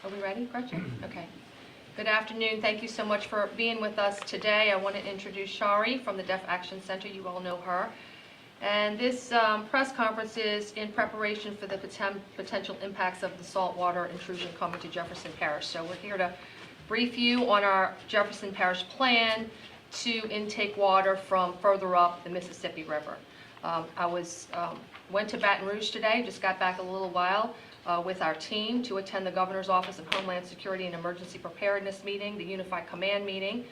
Are we ready, Gretchen? Okay. Good afternoon. Thank you so much for being with us today. I want to introduce Shari from the Deaf Action Center. You all know her. And this press conference is in preparation for the potential impacts of the saltwater intrusion coming to Jefferson Parish. So we're here to brief you on our Jefferson Parish plan to intake water from further up the Mississippi River. I went to Baton Rouge today, just got back a little while with our team to attend the Governor's Office of Homeland Security and Emergency Preparedness meeting, the Unified Command meeting,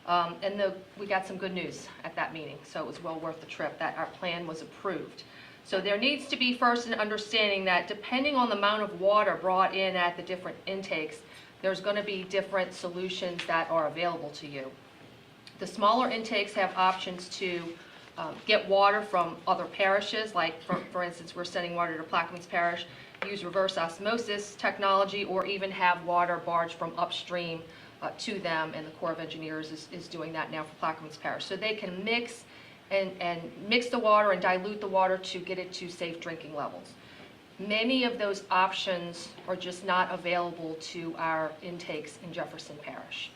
and we got some good news at that meeting, so it was well worth the trip that our plan was approved. So there needs to be first an understanding that depending on the amount of water brought in at the different intakes, there's going to be different solutions that are available to you. The smaller intakes have options to get water from other parishes, like for instance, we're sending water to Plaquemines Parish, use reverse osmosis technology, or even have water barged from upstream to them, and the Corps of Engineers is doing that now for Plaquemines Parish. So they can mix and mix the water and dilute the water to get it to safe drinking levels. Many of those options are just not available to our intakes in Jefferson Parish.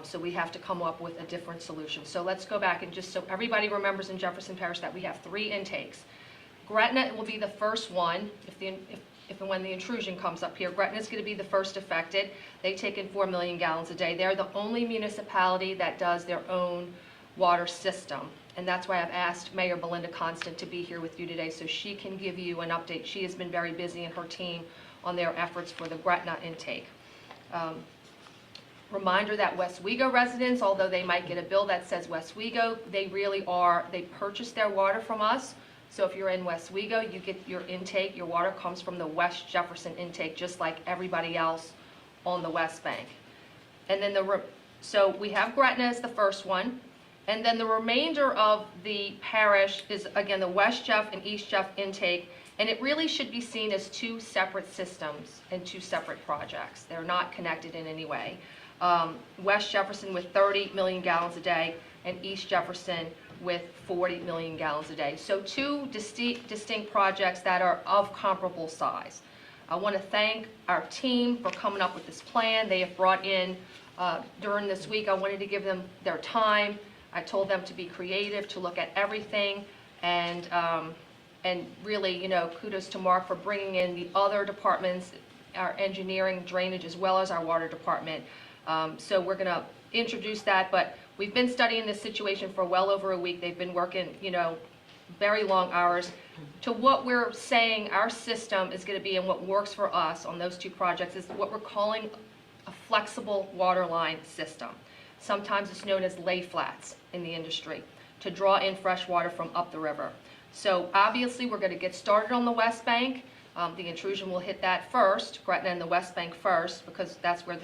So we have to come up with a different solution. So let's go back and just so everybody remembers in Jefferson Parish that we have 3 intakes. Gretna will be the first one if and when the intrusion comes up here. Gretna is going to be the first affected. They take in 4 million gallons a day. They're the only municipality that does their own water system. And that's why I've asked Mayor Belinda Constant to be here with you today so she can give you an update. She has been very busy and her team on their efforts for the Gretna intake. Reminder that Westwego residents, although they might get a bill that says Westwego, they purchase their water from us. So if you're in Westwego, you get your intake, your water comes from the West Jefferson intake, just like everybody else on the West Bank. And then so we have Gretna as the first one. And then the remainder of the parish is, again, the West Jeff and East Jeff intake. And it really should be seen as 2 separate systems and 2 separate projects. They're not connected in any way. West Jefferson with 30 million gallons a day and East Jefferson with 40 million gallons a day. So 2 distinct projects that are of comparable size. I want to thank our team for coming up with this plan. They have brought in, during this week, I wanted to give them their time. I told them to be creative, to look at everything, and really, kudos to Mark for bringing in the other departments, our engineering, drainage, as well as our water department. So we're going to introduce that, but we've been studying this situation for well over a week. They've been working, very long hours to what we're saying our system is going to be, and what works for us on those 2 projects is what we're calling a flexible water line system. Sometimes it's known as lay flats in the industry, to draw in fresh water from up the river. So obviously we're going to get started on the West Bank. The intrusion will hit that first, Gretna and the West Bank first, because that's where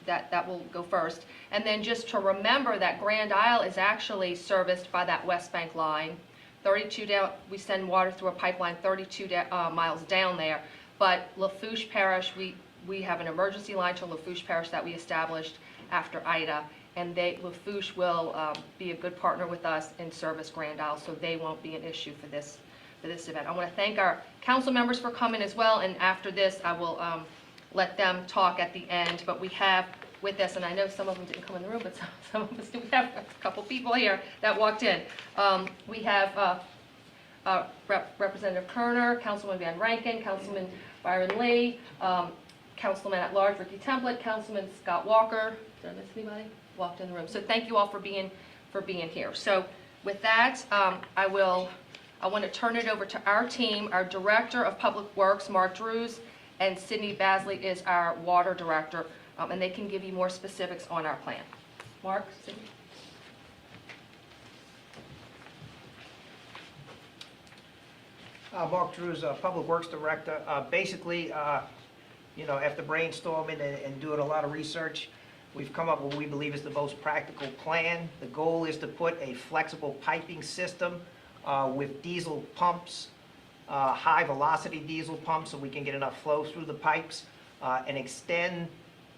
that will go first. And then just to remember that Grand Isle is actually serviced by that West Bank line. 32 down, we send water through a pipeline 32 miles down there. But Lafourche Parish, we have an emergency line to Lafourche Parish that we established after Ida. And Lafourche will be a good partner with us in service Grand Isle, so they won't be an issue for this event. I want to thank our council members for coming as well, and after this I will let them talk at the end. But we have with us, and I know some of them didn't come in the room, but some of us do. We have a couple people here that walked in. We have Representative Kerner, Councilman Van Rankin, Councilman Byron Lee, Councilman at Large Ricky Templett, Councilman Scott Walker. Did I miss anybody? Walked in the room. So thank you all for being here. So with that, I want to turn it over to our team. Our Director of Public Works, Mark Drews, and Sydney Basley is our Water Director, and they can give you more specifics on our plan. Mark, Sydney. Mark Drews, Public Works Director. Basically, after brainstorming and doing a lot of research, we've come up with what we believe is the most practical plan. The goal is to put a flexible piping system with diesel pumps, high velocity diesel pumps, so we can get enough flow through the pipes, and extend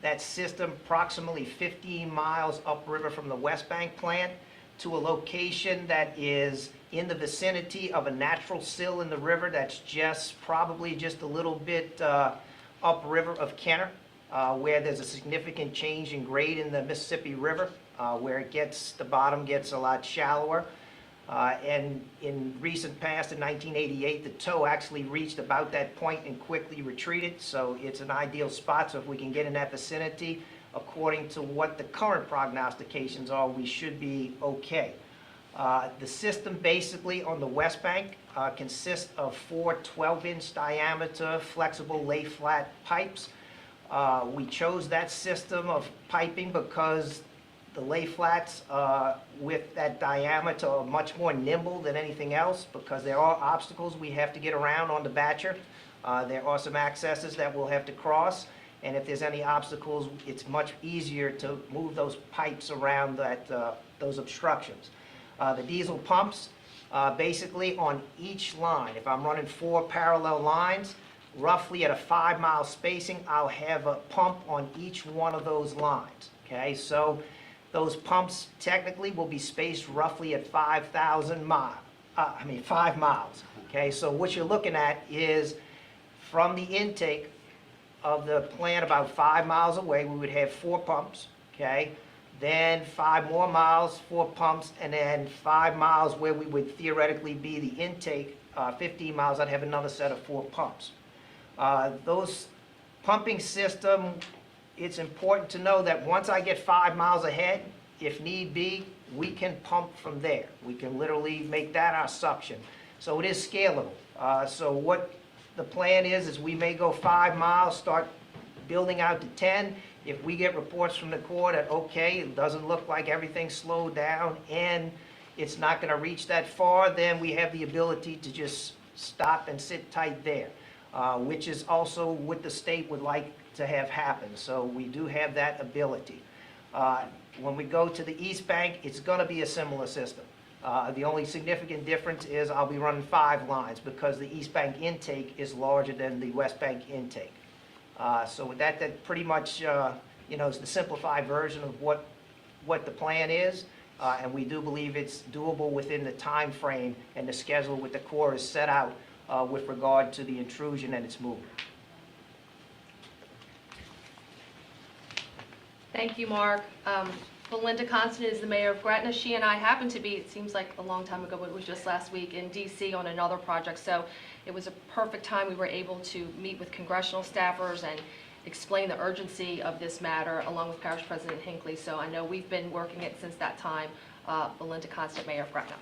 that system approximately 15 miles upriver from the West Bank plant to a location that is in the vicinity of a natural sill in the river that's probably just a little bit upriver of Kenner. where there's a significant change in grade in the Mississippi River, where the bottom gets a lot shallower. And in recent past, in 1988, the tow actually reached about that point and quickly retreated. So it's an ideal spot. So if we can get in that vicinity, according to what the current prognostications are, we should be okay. The system basically on the west bank consists of 4 12-inch diameter flexible lay-flat pipes. We chose that system of piping because the lay-flats with that diameter are much more nimble than anything else, because there are obstacles we have to get around on the batcher. There are some accesses that we'll have to cross, and if there's any obstacles, it's much easier to move those pipes around those obstructions. The diesel pumps, basically on each line, if I'm running 4 parallel lines, roughly at a 5-mile spacing, I'll have a pump on each one of those lines, okay? So those pumps technically will be spaced roughly at 5 miles, okay? So what you're looking at is from the intake of the plant about 5 miles away, we would have 4 pumps, okay? Then 5 more miles, 4 pumps, and then 5 miles where we would theoretically be the intake, 15 miles, I'd have another set of 4 pumps. Those pumping system, it's important to know that once I get 5 miles ahead, if need be, we can pump from there. We can literally make that our suction. So it is scalable. So what the plan is we may go 5 miles, start building out to 10. If we get reports from the Corps that, okay, it doesn't look like everything's slowed down and it's not going to reach that far, then we have the ability to just stop and sit tight there, which is also what the state would like to have happen. So we do have that ability. When we go to the east bank, it's going to be a similar system. The only significant difference is I'll be running 5 lines because the east bank intake is larger than the west bank intake. So with that pretty much is the simplified version of what the plan is, and we do believe it's doable within the time frame and the schedule what the Corps has set out with regard to the intrusion and its movement. Thank you, Mark. Belinda Constant is the mayor of Gretna. She and I happened to be, it seems like a long time ago, but it was just last week, in D.C. on another project. So it was a perfect time. We were able to meet with congressional staffers and explain the urgency of this matter, along with Parish President Hinckley. So I know we've been working it since that time. Belinda Constant, mayor of Gretna.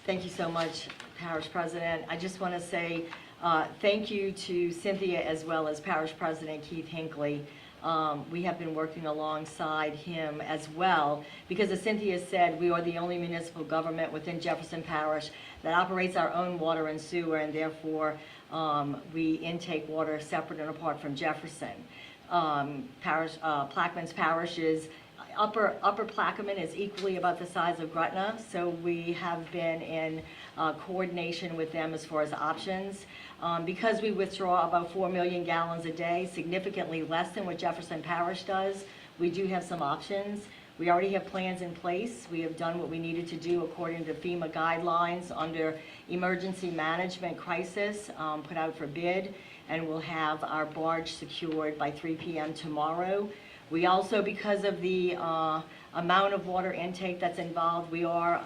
Thank you so much, Parish President. I just want to say thank you to Cynthia as well as Parish President Keith Hinckley. We have been working alongside him as well because, as Cynthia said, we are the only municipal government within Jefferson Parish that operates our own water and sewer, and therefore we intake water separate and apart from Jefferson. Plaquemines Parish is Upper Plaquemine is equally about the size of Gretna, so we have been in coordination with them as far as options. Because we withdraw about 4 million gallons a day, significantly less than what Jefferson Parish does, we do have some options. We already have plans in place. We have done what we needed to do according to FEMA guidelines under emergency management crisis, put out for bid, and we'll have our barge secured by 3 p.m. tomorrow. We also, because of the amount of water intake that's involved, we are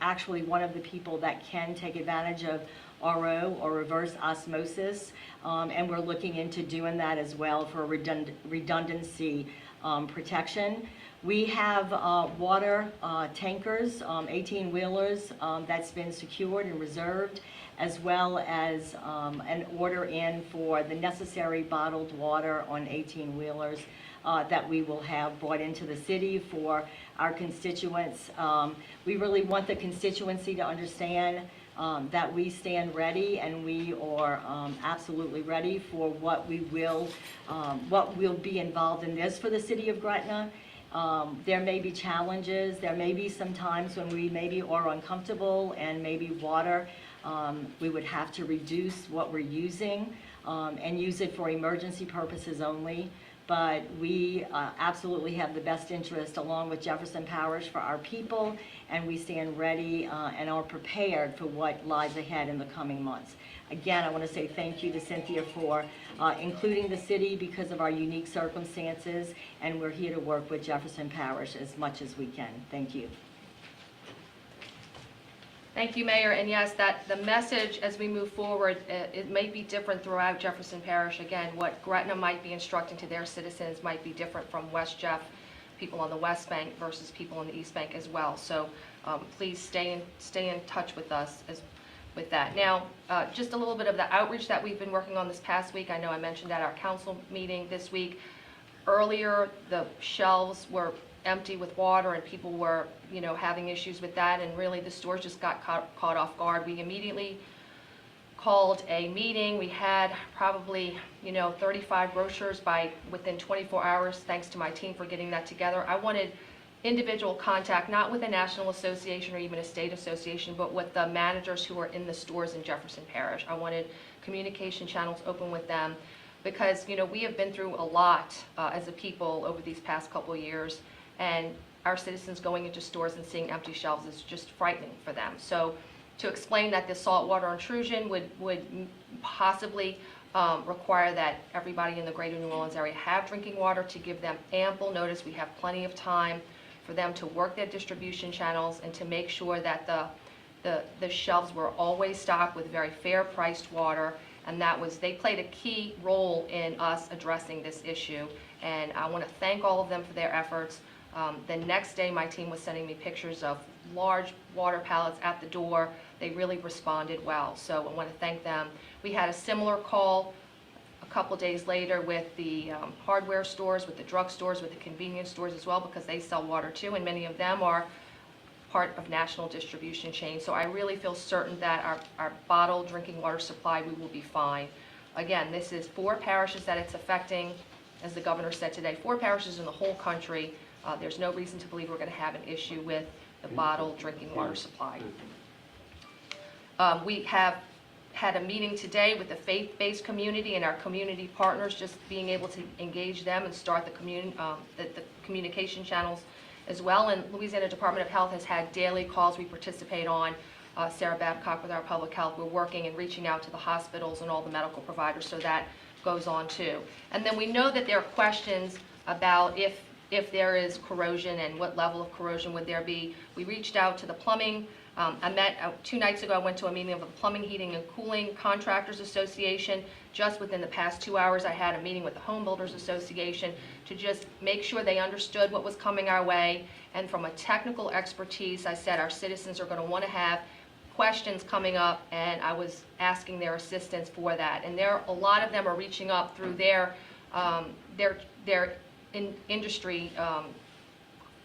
actually one of the people that can take advantage of RO or reverse osmosis, and we're looking into doing that as well for redundancy protection. We have water tankers, 18-wheelers, that's been secured and reserved, as well as an order in for the necessary bottled water on 18-wheelers that we will have brought into the city for our constituents. We really want the constituency to understand that we stand ready, and we are absolutely ready for what will be involved in this for the city of Gretna. There may be challenges. There may be some times when we maybe are uncomfortable, and maybe water we would have to reduce what we're using and use it for emergency purposes only. but we absolutely have the best interest along with Jefferson Parish for our people, and we stand ready and are prepared for what lies ahead in the coming months. Again, I want to say thank you to Cynthia for including the city because of our unique circumstances, and we're here to work with Jefferson Parish as much as we can. Thank you. Thank you, Mayor. And yes, that the message as we move forward, it may be different throughout Jefferson Parish. Again, what Gretna might be instructing to their citizens might be different from West Jeff, people on the West Bank versus people on the East Bank as well. So please stay in touch with us with that. Now, just a little bit of the outreach that we've been working on this past week. I know I mentioned at our council meeting this week. Earlier, the shelves were empty with water and people were, having issues with that, and really the stores just got caught off guard. We immediately called a meeting. We had probably, 35 grocers within 24 hours, thanks to my team for getting that together. I wanted individual contact, not with a national association or even a state association, but with the managers who are in the stores in Jefferson Parish. I wanted communication channels open with them because, we have been through a lot as a people over these past couple of years, and our citizens going into stores and seeing empty shelves is just frightening for them. So to explain that this saltwater intrusion would possibly require that everybody in the greater New Orleans area have drinking water, to give them ample notice. We have plenty of time for them to work their distribution channels and to make sure that the shelves were always stocked with very fair priced water. And they played a key role in us addressing this issue. And I want to thank all of them for their efforts. The next day, my team was sending me pictures of large water pallets at the door. They really responded well, so I want to thank them. We had a similar call a couple days later with the hardware stores, with the drug stores, with the convenience stores as well, because they sell water too, and many of them are part of national distribution chains. So I really feel certain that our bottled drinking water supply, we will be fine. Again, this is 4 parishes that it's affecting, as the governor said today, 4 parishes in the whole country. There's no reason to believe we're going to have an issue with the bottled drinking water supply. We have had a meeting today with the faith-based community and our community partners, just being able to engage them and start the communication channels as well. And Louisiana Department of Health has had daily calls we participate on. Sarah Babcock with our public health, we're working and reaching out to the hospitals and all the medical providers, so that goes on too. And then we know that there are questions about if there is corrosion and what level of corrosion would there be. We reached out to the plumbing. I met 2 nights ago, I went to a meeting of the Plumbing, Heating, and Cooling Contractors Association. Just within the past 2 hours, I had a meeting with the Home Builders Association to just make sure they understood what was coming our way. And from a technical expertise, I said our citizens are going to want to have questions coming up, and I was asking their assistance for that. And a lot of them are reaching up through their industry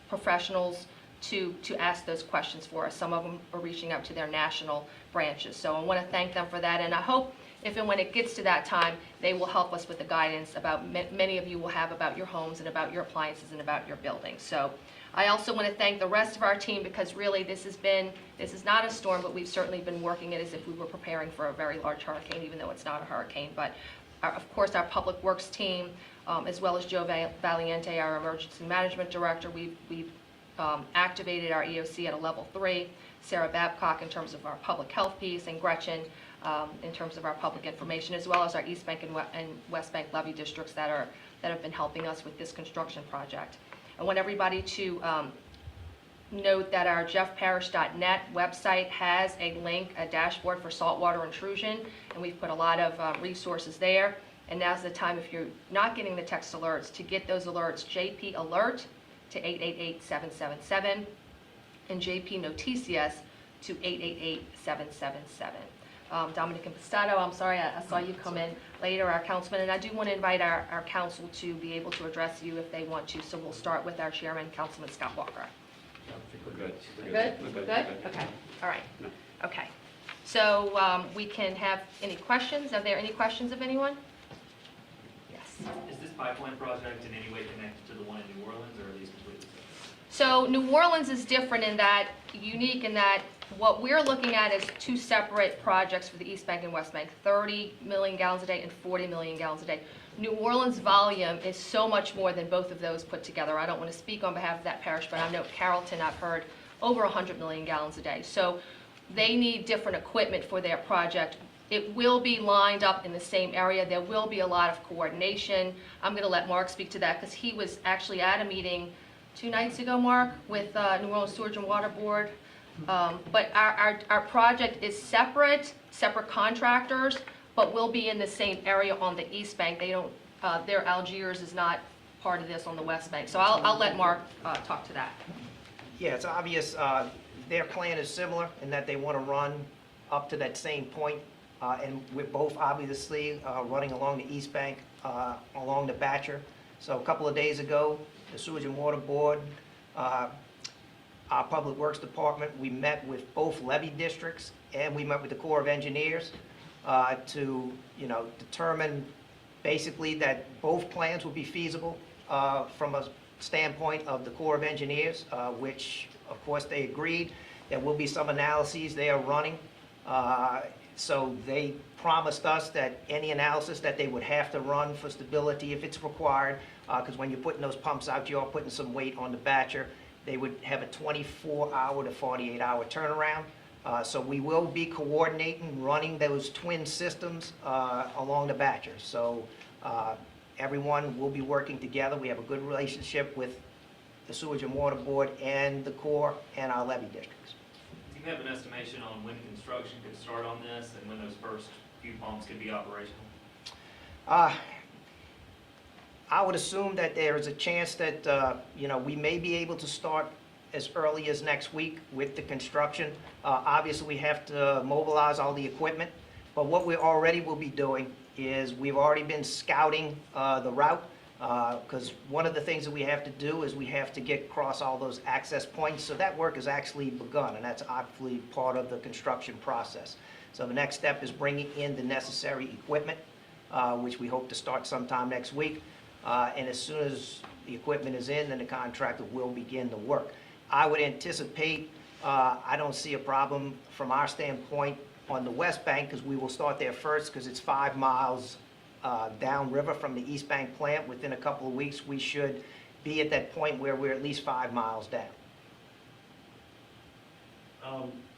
professionals to ask those questions for us. Some of them are reaching out to their national branches. So I want to thank them for that, and I hope if and when it gets to that time, they will help us with the guidance about many of you will have about your homes and about your appliances and about your buildings. So I also want to thank the rest of our team, because really this is not a storm, but we've certainly been working it as if we were preparing for a very large hurricane, even though it's not a hurricane. But of course, our Public Works team, as well as Joe Valiente, our Emergency Management Director, we've activated our EOC at a level 3, Sarah Babcock in terms of our public health piece, and Gretchen in terms of our public information, as well as our East Bank and West Bank levee districts that have been helping us with this construction project. I want everybody to note that our jeffparish.net website has a link, a dashboard for saltwater intrusion, and we've put a lot of resources there. And now's the time, if you're not getting the text alerts, to get those alerts. JP Alert to 888-777 and JP Noticias to 888-777. Dominic Impastato, I'm sorry, I saw you come in later, our councilman, and I do want to invite our council to be able to address you if they want to. So we'll start with our chairman, Councilman Scott Walker. We're good. Good? Okay, all right, okay. So we can have any questions. Are there any questions of anyone? Yes. Is this pipeline project in any way connected to the one in New Orleans, or are these completely separate? So New Orleans is different in that, unique in that, what we're looking at is 2 separate projects for the East Bank and West Bank, 30 million gallons a day and 40 million gallons a day. New Orleans volume is so much more than both of those put together. I don't want to speak on behalf of that parish, but I know Carrollton, I've heard, over 100 million gallons a day. So they need different equipment for their project. It will be lined up in the same area. There will be a lot of coordination. I'm going to let Mark speak to that because he was actually at a meeting 2 nights ago, Mark, with New Orleans Sewage and Water Board. But our project is separate contractors, but we'll be in the same area on the East Bank. They don't, their Algiers is not part of this on the West Bank. So I'll let Mark talk to that. Yeah, it's obvious, their plan is similar in that they want to run up to that same point. And we're both obviously running along the East Bank, along the Batcher. So a couple of days ago, the Sewage and Water Board, our Public Works Department, we met with both levee districts and we met with the Corps of Engineers to, determine basically that both plans would be feasible from a standpoint of the Corps of Engineers, which of course they agreed. There will be some analyses they are running. So they promised us that any analysis that they would have to run for stability if it's required, because when you're putting those pumps out, you are putting some weight on the Batcher, they would have a 24-hour to 48-hour turnaround. So we will be coordinating, running those twin systems along the Batcher. So everyone will be working together. We have a good relationship with the Sewage and Water Board and the Corps and our levee districts. Do you have an estimation on when construction could start on this and when those first few pumps could be operational? I would assume that there is a chance that, we may be able to start as early as next week with the construction. Obviously, we have to mobilize all the equipment, but what we already will be doing is we've already been scouting the route, because one of the things that we have to do is we have to get across all those access points. So that work has actually begun, and that's obviously part of the construction process. So the next step is bringing in the necessary equipment, which we hope to start sometime next week. And as soon as the equipment is in, then the contractor will begin the work. I would anticipate, I don't see a problem from our standpoint on the West Bank, because we will start there first, because it's 5 miles downriver from the East Bank plant. Within a couple of weeks, we should be at that point where we're at least 5 miles down.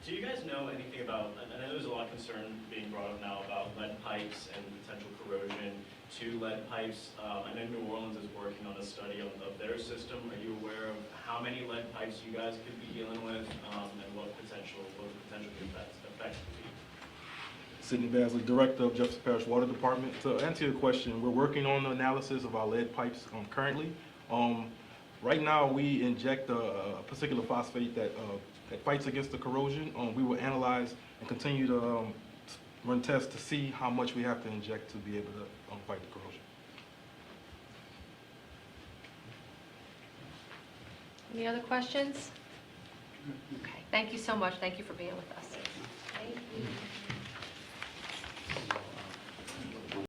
Do you guys know anything about, I know there's a lot of concern being brought up now about lead pipes and potential corrosion to lead pipes. I know New Orleans is working on a study of their system. Are you aware of how many lead pipes you guys could be dealing with, and what potential effects could be? Sidney Basley, Director of Jefferson Parish Water Department. To answer your question, we're working on the analysis of our lead pipes currently. Right now, we inject a particular phosphate that fights against the corrosion. We will analyze and continue to run tests to see how much we have to inject to be able to fight the corrosion. Any other questions? Okay, thank you so much. Thank you for being with us.